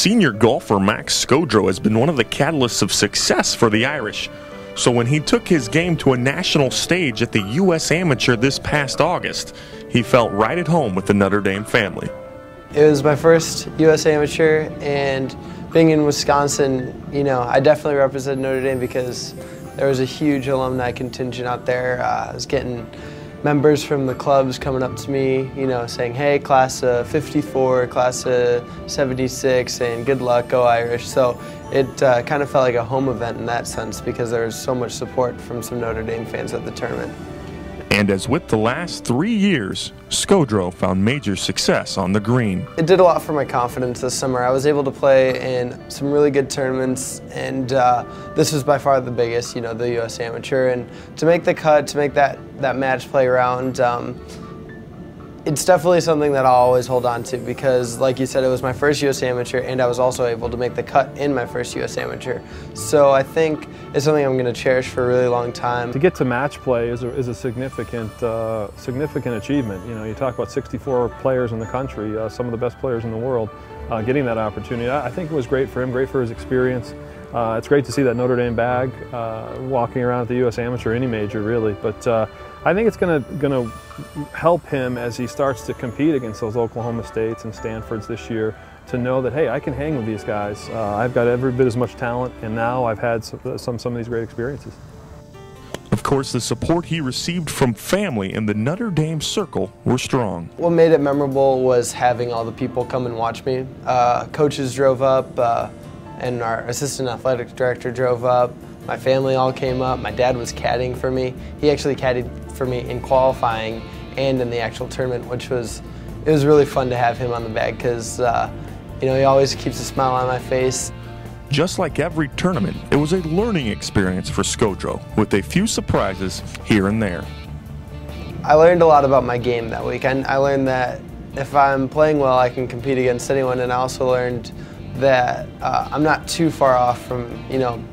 Senior golfer Max Scodro has been one of the catalysts of success for the Irish. So when he took his game to a national stage at the US Amateur this past August, he felt right at home with the Notre Dame family. It was my first US Amateur, and being in Wisconsin, I definitely represented Notre Dame because there was a huge alumni contingent out there. I was getting members from the clubs coming up to me, saying, hey, class of 54, class of 76, saying good luck, go Irish. So it kind of felt like a home event in that sense because there was so much support from some Notre Dame fans at the tournament. And as with the last 3 years, Scodro found major success on the green. It did a lot for my confidence this summer. I was able to play in some really good tournaments, and this was by far the biggest, the US Amateur. And to make the cut, to make that match play round, it's definitely something that I'll always hold on to because, like you said, it was my first US Amateur, and I was also able to make the cut in my first US Amateur. So I think it's something I'm going to cherish for a really long time. To get to match play is a significant achievement. You talk about 64 players in the country, some of the best players in the world, getting that opportunity. I think it was great for him, great for his experience. It's great to see that Notre Dame bag walking around at the US Amateur, any major really, but I think it's going to help him as he starts to compete against those Oklahoma States and Stanfords this year to know that, hey, I can hang with these guys. I've got every bit as much talent, and now I've had some of these great experiences. Of course, the support he received from family in the Notre Dame circle were strong. What made it memorable was having all the people come and watch me. Coaches drove up, and our assistant athletic director drove up. My family all came up. My dad was caddying for me. He actually caddied for me in qualifying and in the actual tournament, it was really fun to have him on the bag because he always keeps a smile on my face. Just like every tournament, it was a learning experience for Scodro with a few surprises here and there. I learned a lot about my game that week. I learned that if I'm playing well, I can compete against anyone, and I also learned that I'm not too far off from,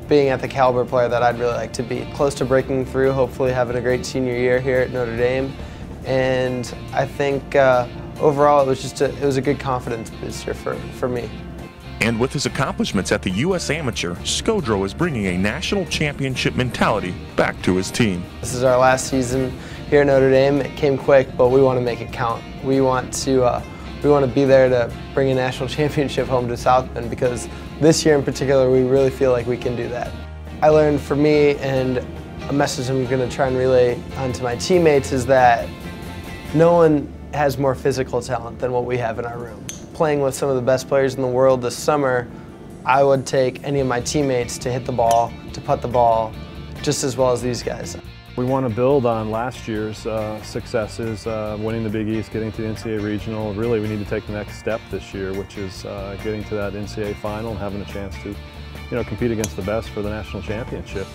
being at the caliber player that I'd really like to be. Close to breaking through, hopefully having a great senior year here at Notre Dame. And I think overall it was a good confidence booster for me. And with his accomplishments at the US Amateur, Scodro is bringing a national championship mentality back to his team. This is our last season here at Notre Dame. It came quick, but we want to make it count. We want to be there to bring a national championship home to South Bend because this year in particular, we really feel like we can do that. I learned for me, and a message I'm going to try and relay onto my teammates is that no one has more physical talent than what we have in our room. Playing with some of the best players in the world this summer, I would take any of my teammates to hit the ball, to putt the ball, just as well as these guys. We want to build on last year's successes, winning the Big East, getting to the NCAA Regional. Really, we need to take the next step this year, which is getting to that NCAA final and having a chance to, compete against the best for the national championship.